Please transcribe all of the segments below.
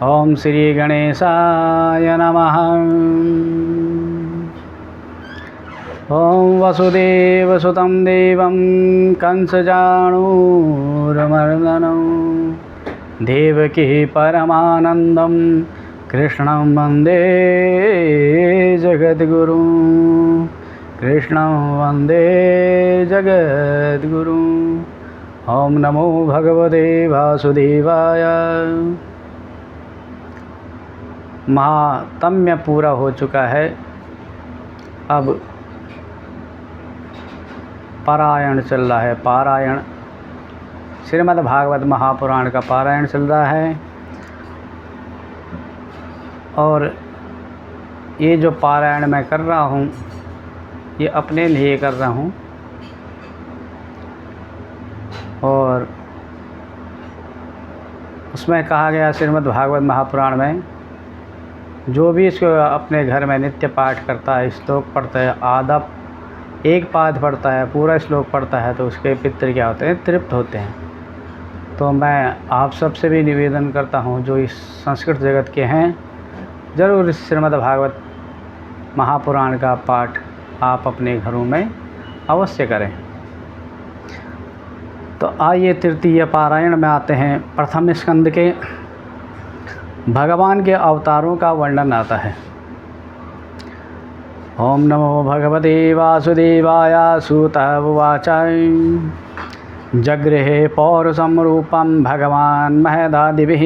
ओम श्री गणेशाय नमः। ओम वसुदेवसुतं देवं कंसचाणूरमर्दनं देवकी परमानन्दं कृष्णं वन्दे जगद्गुरुं। कृष्णं वन्दे जगद्गुरुं। ओम नमो भगवते वासुदेवाय। महात्म्य पूरा हो चुका है। अब पारायण चल रहा है। पारायण श्रीमद् भागवत महापुराण का पारायण चल रहा है। और ये जो पारायण मैं कर रहा हूँ ये अपने लिए कर रहा हूँ। और उसमें कहा गया श्रीमद् भागवत महापुराण में जो भी इसको अपने घर में नित्य पाठ करता है, श्लोक पढ़ता है, आधा एक पाद पढ़ता है, पूरा श्लोक पढ़ता है, तो उसके पितृ क्या होते हैं? तृप्त होते हैं। तो मैं आप सबसे भी निवेदन करता हूँ जो इस संस्कृत जगत के हैं, ज़रूर इस श्रीमद् भागवत महापुराण का पाठ आप अपने घरों में अवश्य करें। तो आइए तृतीय पारायण में आते हैं। प्रथम स्कंद के भगवान के अवतारों का वर्णन आता है। ओम नमो भगवते वासुदेवाय। सूत उवाच जगृहे पौरुषं रूपं भगवान् महदादिभिः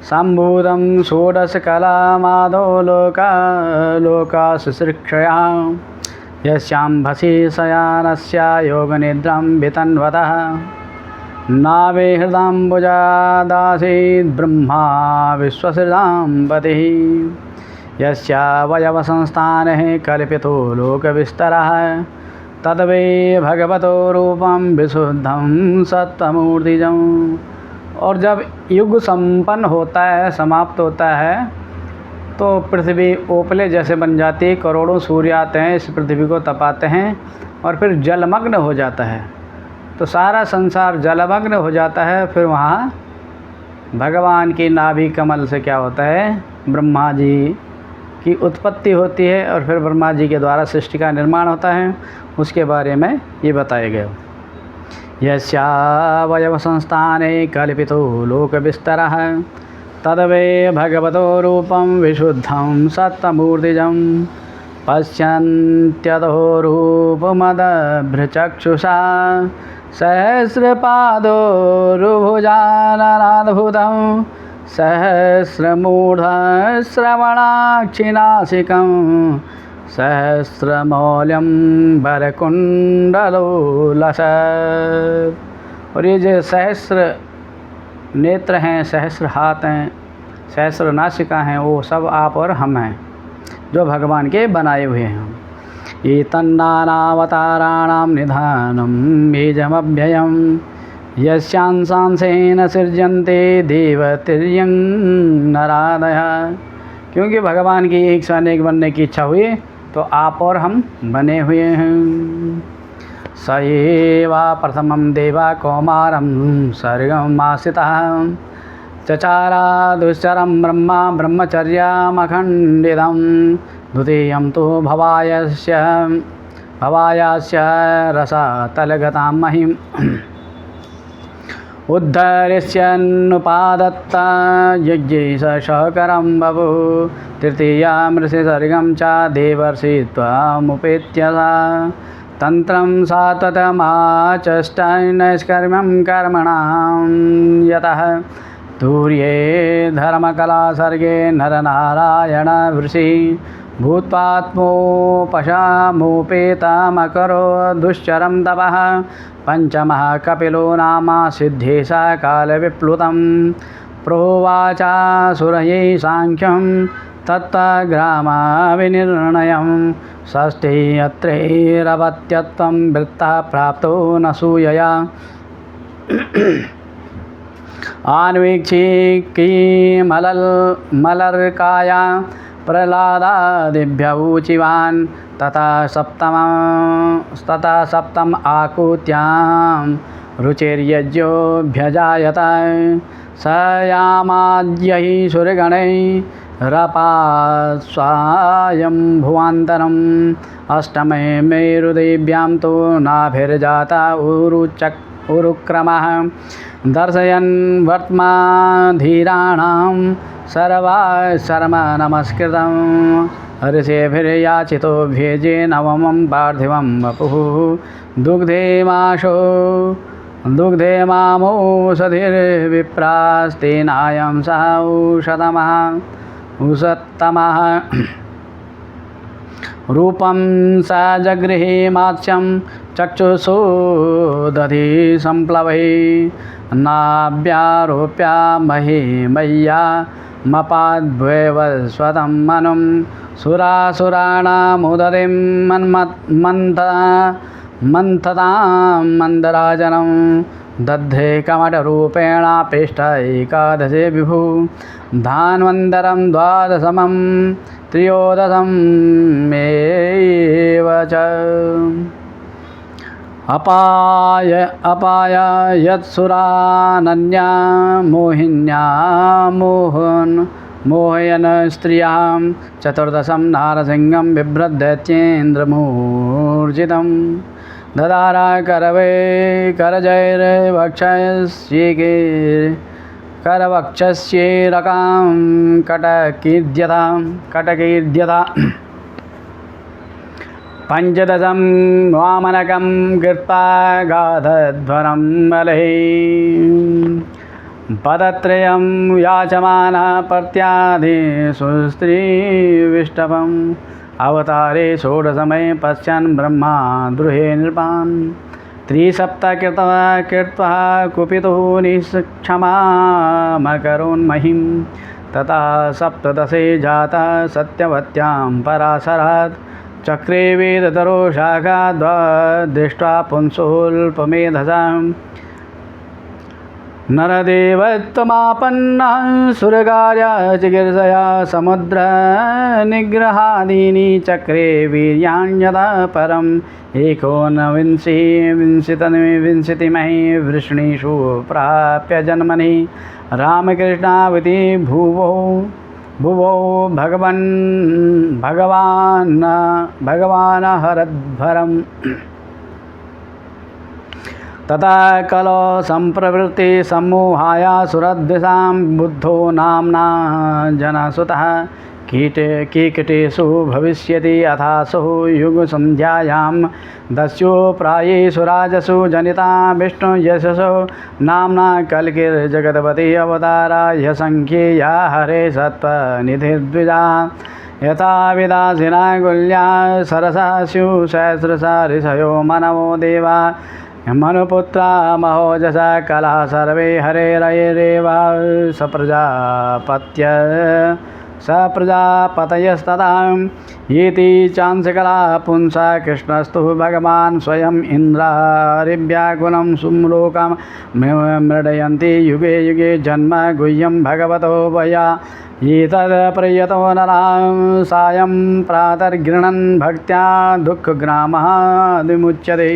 सम्भूतं षोडशकलामादौ लोकाशुश्रूषया यस्याम्भसि शयानस्य योगनिद्रां वितन्वतः नावे हृदाम्बुजादासीद् ब्रह्मा विश्वसृजाम्पतिः यस्यावयवसंस्थानः कल्पितो लोकविस्तरः तद्वै भगवतो रूपं विशुद्धं सत्त्वमूर्तिजं। और जब युग संपन्न होता है, समाप्त होता है, तो पृथ्वी ओपले जैसे बन जाती है। करोड़ों सूर्य आते हैं, इस पृथ्वी को तपाते हैं और फिर जलमग्न हो जाता है। तो सारा संसार जलमग्न हो जाता है। फिर वहाँ भगवान की नाभि कमल से क्या होता है? ब्रह्मा जी की उत्पत्ति होती है और फिर ब्रह्मा जी के द्वारा सृष्टि का निर्माण होता है। उसके बारे में ये बताया गया। यस्यावयव संस्थाने कल्पितो लोकविस्तरः तद्वै भगवतो रूपं विशुद्धं सत्त्वमूर्तिजं पश्यन्त्यधो रूपमदभ्रचक्षुषा सहस्रपादोरुभुजाननाद्भुतं सहस्रमूढश्रवणाक्षिनासिकं सहस्रमौल्यं वरकुण्डलोलसत्। और ये जो सहस्र नेत्र हैं, सहस्र हाथ हैं, सहस्र नासिका हैं, वो सब आप और हम हैं जो भगवान के बनाए हुए हैं। एतन्नानावताराणां निधानं बीजमव्ययं यस्यांशांसेन सृज्यन्ते देवतिर्यं नरादयः। क्योंकि भगवान की एक से अनेक बनने की इच्छा हुई तो आप और हम बने हुए हैं। स एवा प्रथमं देवा कौमारं सर्गमासितः चचारा दुश्चरं ब्रह्मा ब्रह्मचर्यामखण्डितं द्वितीयं तु भवायास्य रसातलगतां महिम् उद्धरिष्यन्नुपादत्त यज्ञे सहकरं बभूव तृतीयामृषि सर्गं च देवर्षि त्वामुपेत्य तन्त्रं सात्वतमाचष्टैनैष्कर्म्यं कर्मणां यतः तूर्ये धर्मकला सर्गे नरनारायण वृषि भूत्वात्मोपशामोपेतमकरो दुश्चरं तपः पंचमः कपिलो नाम सिद्धेशा कालविप्लुतं प्रोवाचासुरयै सांख्यं तत्त्वग्रामविनिर्णयं षष्ठे अत्रैरवत्यत्वं वृत्तः प्राप्तो न सूयया आन्वीक्षिकीमलर्काया प्रह्लादादिभ्यवूचिवान् तथा सप्तम आकुत्यां रुचिर्यज्ञोऽभ्यजायत सयामाद्यै सुरगणैरपास्वायं भुवान्तरम् अष्टमे मेरुदेव्यां तो नाभिर्जाता उरुक्रमः दर्शयन् वर्त्माधीराणां सर्वा शर्म नमस्कृतं ऋषिभिर्याचितो भेजे नवमं पार्थिवं वपुः दुग्धे मामोषधिर्विप्रास्तेनायं उषत्तमः रूपं स जगृहे मात्स्यं चक्षुषो दधि संप्लवै नाभ्यारोप्या महे मय्या मपाद्वैवस्वतं मनुं सुरासुराणामुदतिं मन्थतां मन्दराजनं दद्धे कमटरूपेण पृष्ठ एकादशे विभु धान्वन्तरं द्वादशमं त्रयोदशं एव च अपाय यत्सुरानन्या मोहिन्या मोहयन स्त्रियां चतुर्दशं नारसिंहं बिभ्रद्दैत्येन्द्रमूर्जितं ददार करवक्षस्येरकां कटकीर्द्यता पंचदशं वामनकं कृत्वा गाधध्वरं बलैः पदत्रयं याचमाना प्रत्यादेशु स्त्रीविष्टभम् अवतारे षोडशमये पश्यन् ब्रह्मा द्रुहे नृपान् त्रिसप्तकृत्वा कुपितो निष्क्षमामकरोन्महिं तथा सप्तदशे जाता सत्यवत्यां पराशरात् चक्रे वेदतरो शाखा दृष्ट्वा पुंसोऽल्पमेधसां नरदेवत्वमापन्नः सुरगाय चिकीर्षया समुद्रनिग्रहादीनि चक्रे वीर्याण्यदा परम् एकोनविंशतिमहि वृष्णीषु प्राप्य जन्मनि रामकृष्णावति भुवो भगवान् हरद्भरम् तथा कलो संप्रवृत्ति सम्मोहाय सुरद्विषां बुद्धो नाम्ना जनसुतः कीकटेषु भविष्यति अथासु युगसन्ध्यायां दस्यो प्रायेषु राजसु जनिता विष्णुयशसो नाम्ना कल्किर्जगद्पति अवताराय संख्येया हरे सत्त्वनिधिर्द्विजा यथा विदासिना गुल्या सरसा स्युः सहस्रशा ऋषयो मनवो देवा मनुपुत्रा महोजसा कला सर्वे हरेरयेरेव सप्रजापतयस्तदा येति चांसकला पुंसा कृष्णस्तु भगवान् स्वयं इन्द्रारिव्याकुलं सुम्लोकं मृडयन्ति युगे युगे जन्म गुह्यं भगवतो वया एतत्प्रयतो नरां सायं प्रातर्गृह्णन् भक्त्या दुःखग्रामः विमुच्यते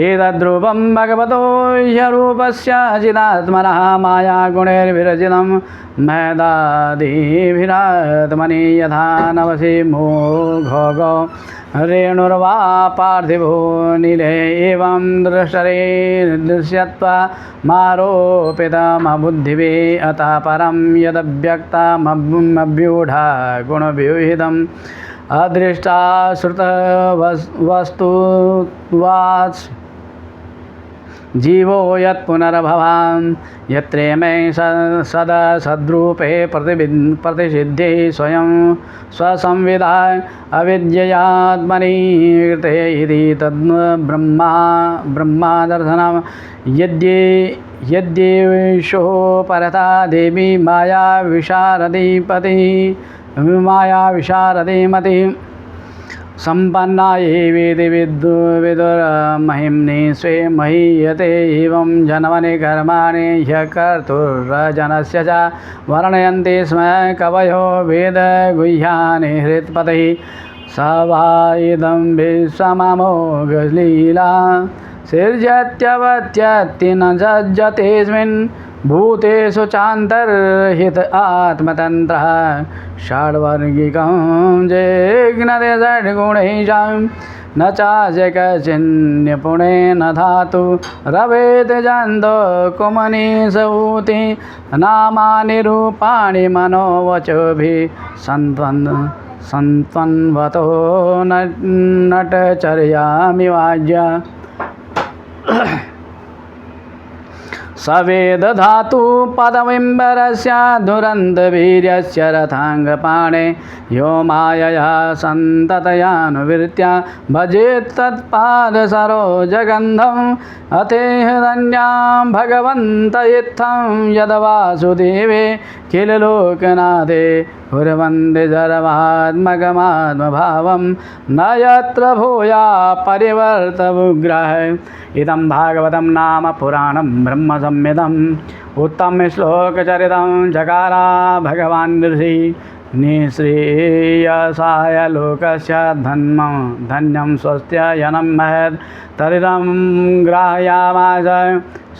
एतद्रूपं भगवतो ह्यरूपस्य चिदात्मनः मायागुणैर्विरचितं महदादिभिरात्मनि यथा नवसि मोघो रेणुर्वा पार्थिवो नीले एवं दृश्यत्वमारोपितमबुद्धिभिः अतः परं यदव्यक्तमव्यूढा गुणव्यूहितम् अदृष्टा श्रुतवस्तुत्वात् जीवो यत्पुनर्भवान् यत्रे मे सदा सद्रूपे प्रतिसिद्धे स्वयं स्वसंविदा अविद्ययात्मनि कृते इति ब्रह्मादर्शनं यद्येषो परता देवी माया विशारदीमति सम्पन्ना ये वेदि विदुर्महिम्नि स्वे महीयते एवं जन्मनि कर्माणि ह्यकर्तुर्जनस्य च वर्णयन्ति स्म कवयो वेदगुह्यानि हृत्पतैः स वा इदं विश्वममोघलीला सृजत्यवत्यत्ति न सज्जतेऽस्मिन् भूतेषु चान्तर्हित आत्मतन्त्रः षड्वर्गिकं जिघ्नते षड्गुणैषां न चास्य कश्चिन्निपुणेन धातु रवेत् जन्तो कुमनीषूति नामानि रूपाणि मनोवचोभिः सन्त्वन्वतो नटचर्यामि वाज्य सवेद धातु पदविम्बरस्य दुरन्तवीर्यस्य रथाङ्गपाणे यो मायया सन्ततयानुवृत्त्या भजेत् तत्पादसरोजगन्धम् अतेहदन्यां भगवन्त इत्थं यद्वासुदेवे किल लोकनाथे कुर्वन्ति सर्वात्मकमात्मभावं न यत्र भूया परिवर्तवुग्रह इदं भागवतं नाम पुराणं ब्रह्मसंहितम् उत्तमश्लोकचरितं जकारा भगवान् ऋषि निःश्रेयसाय लोकस्य धन्यं स्वस्त्ययनं महत् तदिदं ग्राह्यामास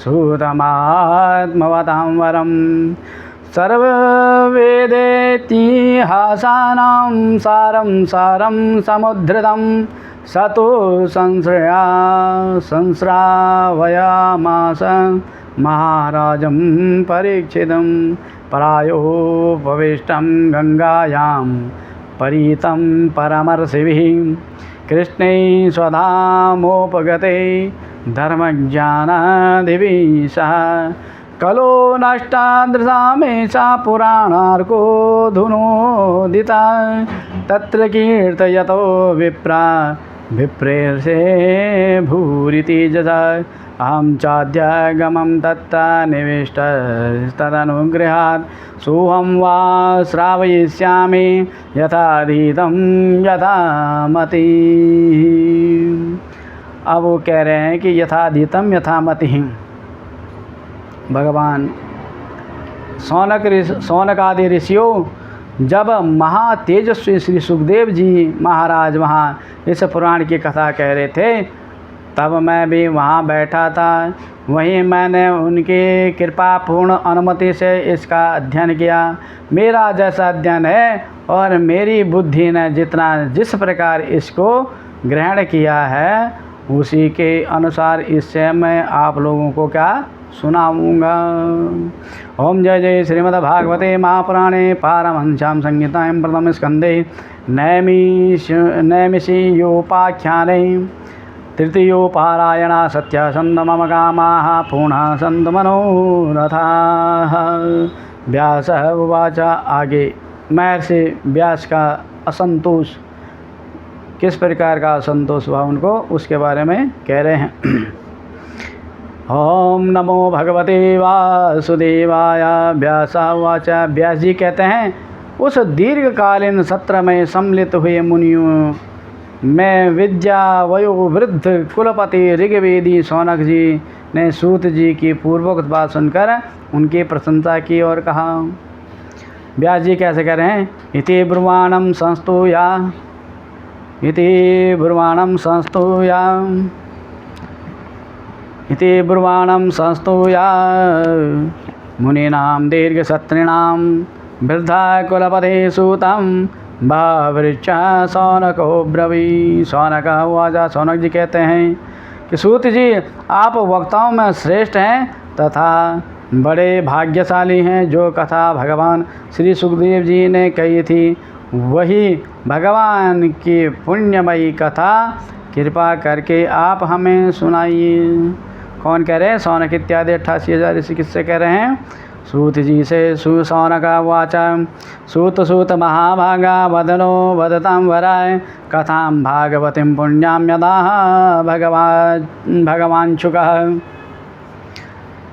सूतमात्मवतां वरम् सर्ववेदेतिहासानां सारं समुद्धृतं स तु संश्रावयामास महाराजं परीक्षितं प्रायोपविष्टं गङ्गायां परीतं परमर्षिभिः कृष्णे स्वधामोपगते धर्मज्ञानादिभिः सह कलो नष्टादृशामेषा पुराणार्को धुनोदिता तत्र कीर्तयतो विप्रेर्षे भूरिति जसा अहं चाद्यगमं तत्र निविष्टस्तदनुगृहात् सोऽहं वा श्रावयिष्यामि यथाधीतं यथामति। अब वो कह रहे हैं कि यथाधीतम यथामति। भगवान सौनक आदि ऋषियों, जब महातेजस्वी श्री सुखदेव जी महाराज वहाँ इस पुराण की कथा कह रहे थे, तब मैं भी वहाँ बैठा था। वहीं मैंने उनकी कृपापूर्ण अनुमति से इसका अध्ययन किया। मेरा जैसा अध्ययन है और मेरी बुद्धि ने जिस प्रकार इसको ग्रहण किया है, उसी के अनुसार इससे मैं आप लोगों को क्या सुनाऊंगा। ओम जय जय श्रीमद्भागवते महापुराणे पारमहंस्यां संहितायां प्रथम स्कंदे नैमिषीयोपाख्याने तृतीयोपारायणा सत्यसन्त मम कामाः पूर्णः सन्तु मनोरथाः। व्यास उवाच। आगे महर्षि व्यास का असंतोष, किस प्रकार का असंतोष हुआ उनको, उसके बारे में कह रहे हैं। ओम नमो भगवते वासुदेवाय। व्यासोवाच। व्यास जी कहते हैं, उस दीर्घकालीन सत्र में सम्मिलित हुए मुनियों में विद्या वयोवृद्ध कुलपति ऋग्वेदी शौनक जी ने सूत जी की पूर्वोक्त बात सुनकर उनकी प्रशंसा की और कहा। व्यास जी कैसे कह रहे हैं। इति ब्रुवाणं संस्तूया मुनीनां दीर्घसत्रिणां वृद्धा कुलपते सूतं भावृक्षा सौनको ब्रवी। सौनक उवाच। सौनक जी कहते हैं कि सूत जी, आप वक्ताओं में श्रेष्ठ हैं तथा बड़े भाग्यशाली हैं। जो कथा भगवान श्री सुखदेव जी ने कही थी, वही भगवान की पुण्यमयी कथा कृपा करके आप हमें सुनाइए। कौन कह रहे हैं। सौनक इत्यादि 88,000 ऋषि किससे कह रहे हैं। सूत जी से। सौनक उवाच। सूत महाभागा वदनो वदतां वराय कथां भागवतीं पुण्यां यदाह भगवाञ्छुकः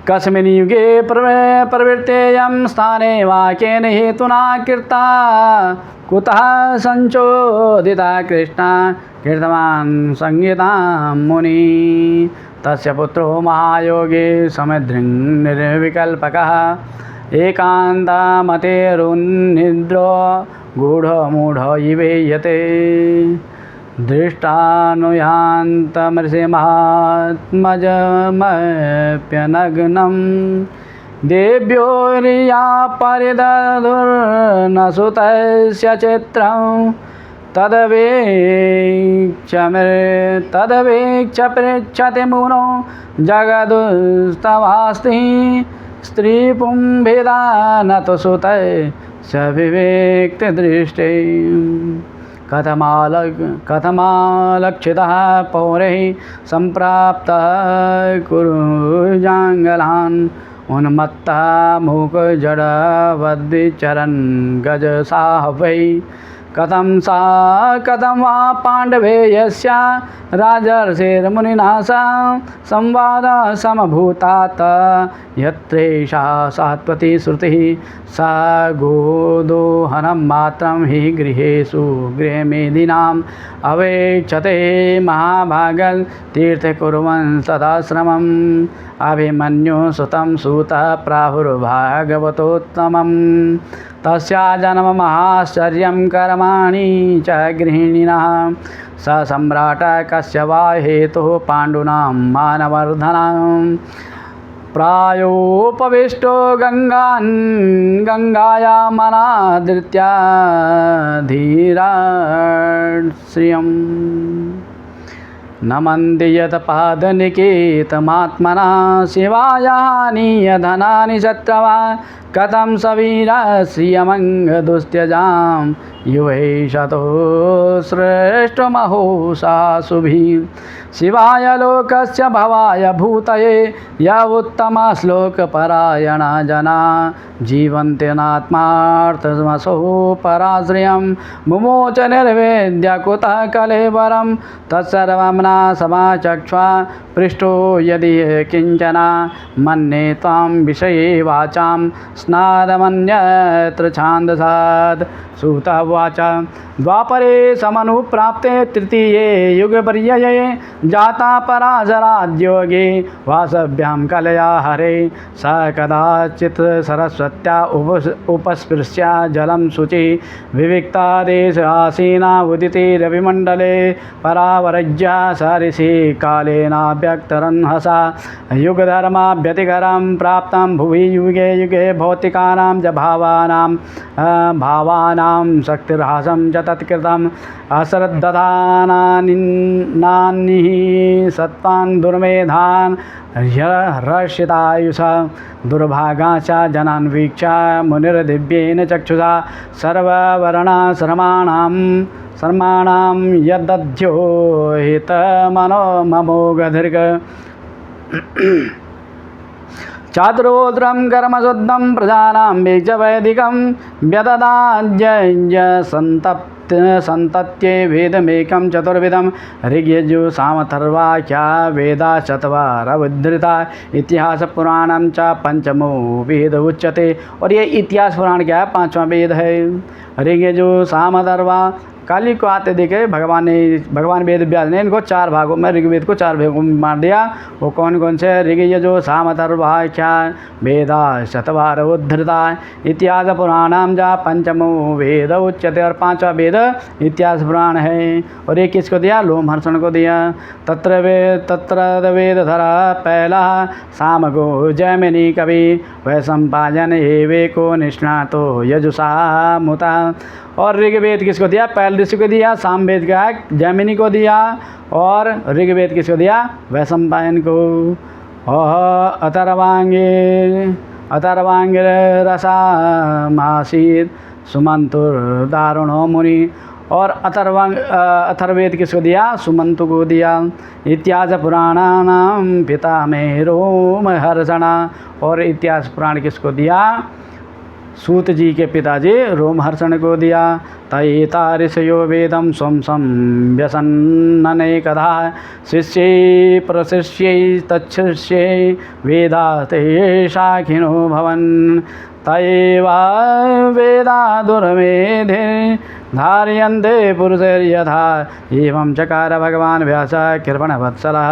कस्मिन् युगे प्रवृत्तेयं स्थाने वाक्येन हेतुना कृता कुतः संचोदिता कृष्णा कीर्तवान् संगीतां मुनि। तस्य पुत्रो महायोगी समिद्रिं निर्विकल्पकः एकान्तमतेरुन्निद्रो गूढमूढ इवेयते दृष्टानुयान्तमृषिमहात्मजमप्यनग्नं देव्यो रिया परिदधुर्न सुतस्य चित्रं तदवेक्ष पृच्छति मुनो जगदुस्तवास्ति स्त्रीपुंभिदा न तु सुतः स विवेक्तिदृष्टे कथमालक्षितः पौरैः सम्प्राप्तः कुरुजाङ्गलान् उन्मत्तः मूकजडवद्विचरन् गजसाहवै कथं वा पाण्डवे यस्या राजर्षिर्मुनिना सह संवादः समभूतात् यत्रैषा सात्वती श्रुतिः सा गोदोहनं मात्रं हि गृहेषु गृहमेदिनाम् अवेक्षते महाभागं तीर्थे कुर्वन् तदाश्रमम् अभिमन्युसुतं सूतः प्राहुर्भागवतोत्तमम् तस्या जन्ममहाश्चर्यं कर्माणि च गृहिणीनः स सम्राट कश्यपा हेतुः पाण्डूनां मानवर्धनम् प्रायोपविष्टो गङ्गायामनादृत्या धीराश्रियम् नमन्ति यत्पादनिकेतमात्मना शिवायानीयधनानि शत्रवा कथं सवीरश्रियमङ्गदुस्त्यजां युवैषतो श्रेष्ठमहोषासुभिः शिवाय लोकस्य भवाय भूतये य उत्तमश्लोकपरायणा जना जीवन्त्यनात्मार्थमसो पराश्रयं मुमोच निर्वेद्य कुतः कलेवरं तत्सर्वं न समाचक्ष्वा पृष्ठो यदि किञ्चन मन्ये त्वां विषये वाचां स्नादमन्यत्र छान्दसात् सूतवाच द्वापरे समनुप्राप्ते तृतीये युगपर्यये जाता पराशराद्योगे वासभ्यां कलया हरे स कदाचित् सरस्वत्या उपस्पृश्य जलं शुचि विविक्ता देश आसीना उदिते रविमण्डले परावरज्य सरिषि कालेनाव्यक्तरन्हसा युगधर्माभ्यतिकरं प्राप्तं भुवि युगे युगे भौतिकानां च भावानां शक्तिर्हासं च तत्कृतम् अश्रद्धदानानिः सत्त्वान् दुर्मेधान् हर्षितायुषा दुर्भागा च जनान् वीक्ष्य मुनिर्दिव्येन चक्षुषा सर्ववर्णाश्रमाणां यदध्यो हितमनो ममोगधीर्घ चातुरोद्रं कर्मशुद्धं प्रजानां बीजवैदिकं व्यददाद्यञ्ज सन्तत्ये वेदमेकं चतुर्विधं ऋग्यजु सामथर्वाख्या वेदा चत्वारवुद्धृता इतिहास पुराणं च पंचमो वेद उच्यते। और ये इतिहास पुराण क्या है? पांचवा वेद है। ऋग्यजु सामथर्वा काली को आते देखे भगवान वेद व्यास ने इनको चार भागों में ऋग्वेद को चार भागों में बांट दिया। वो कौन कौन से? ऋग्यजु सामथर्वाख्या वेदा शतवार उद्धृता इतिहास पुराणम जा पंचमो वेद उच्यते। और पांचवा वेद इतिहास पुराण है। और ये किसको दिया? लोमहर्षण को दिया। तत्र वेदधरा पहला सामगो जैमिनी कवि वह संपादन एवेको निष्णातो यजुषा मुता। और ऋग्वेद किसको दिया? पहले ऋषि को दिया। सामवेद का जैमिनी को दिया। और ऋग्वेद किसको दिया? वैशंपायन को। अथर्वांगे रसामासीत् सुमंतुर्दारुणो मुनि। और अथर्वेद किसको दिया? सुमंतु को दिया। इतिहास पुराणानां पिता में रोमहर्षणा। और इतिहास पुराण किसको दिया? सूत जी के पिताजी रोमहर्षण को दिया। तयेता ऋषयो वेदं स्वं व्यसन्ननेकधा शिष्यै प्रशिष्यै तच्छिष्यै वेदा ते शाखिनो भवन् तयेवा वेदा दुर्मेधे धारयन्ते पुरुषैर्यथा एवं चकार भगवान् व्यासः कृपणवत्सलः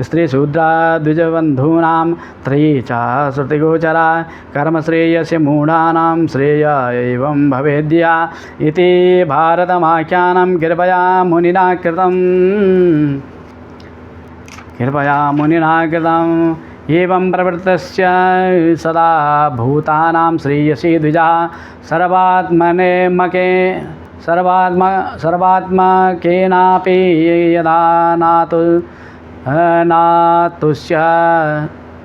स्त्रीशूद्रा द्विजबन्धूनां त्रयी च श्रुतिगोचरा कर्मश्रेयस्य मूढानां श्रेय एवं भवेद्या इति भारतमाख्यानं कृपया मुनिना कृतम् एवं प्रवृत्तस्य सदा भूतानां श्रेयसी द्विजा सर्वात्मकेनापि यदा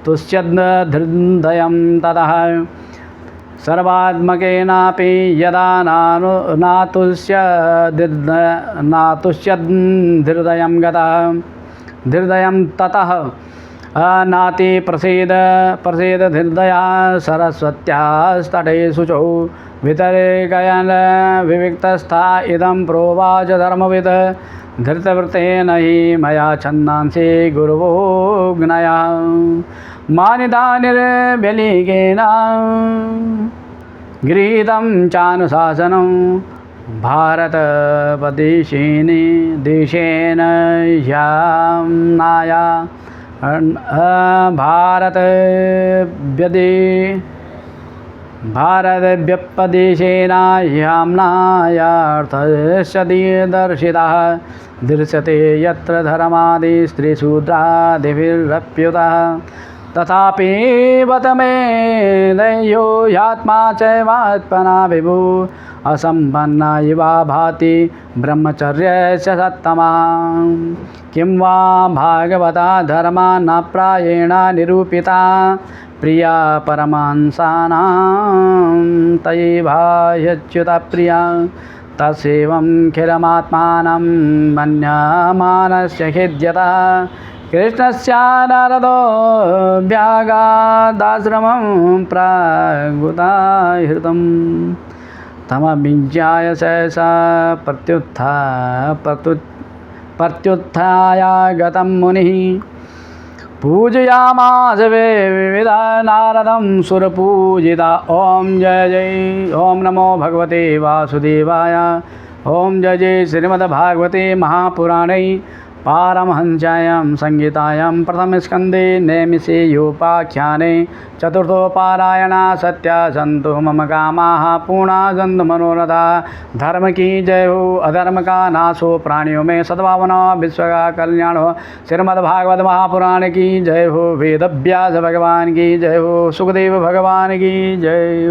तुष्यद्धृदयं ततः सर्वात्मकेनापि यदा नातुष्यद्धृदयं गतः धृदयं ततः नाति प्रसीद धृदया सरस्वत्यास्तटे शुचौ वितर्कयन् विविक्तस्था इदं प्रोवाच धर्मविद धृतवृत्तेन हि मया छन्दांसि गुरुवोऽग्नया मानिता निर्व्यलीकेन गृहीतं चानुशासनं देशेन ह्याम्नाया भारतव्यपदेशेन ह्याम्नायार्थस्य दर्शितः दृश्यते यत्र धर्मादि स्त्रीशूद्रादिभिरप्युतः तथापि बत मे दैयो ह्यात्मा चैवात्मना विभु असम्पन्ना इवा भाति ब्रह्मचर्यस्य सत्तमा किं वा भागवता धर्मा न प्रायेण निरूपिता प्रिया परमांसानां तयैवाह्यच्युता प्रिया तस्यैवं खिलमात्मानं मन्यमानस्य खिद्यतः कृष्णस्य नारदो व्यागादाश्रमं प्रागुदाहृतं तमभिज्ञाय सहसा प्रत्युत्थाय गतं मुनिः पूजयामास विविधा नारदं सुरपूजिता ॐ जय जय ॐ नमो भगवते वासुदेवाय ॐ जय जय श्रीमद्भागवते महापुराणे पारमहंस्यां संहितायां प्रथमस्कन्धे नैमिषेयोपाख्याने चतुर्थोपारायणा सत्यासन्तु मम कामाः पूर्णासन्तु मनोरथा धर्म की जय हो अधर्म का नाश हो प्राणियों में सद्भावना विश्व का कल्याण हो श्रीमद्भागवत महापुराण की जय हो वेदव्यास भगवान की जय हो सुखदेव भगवान की जय हो।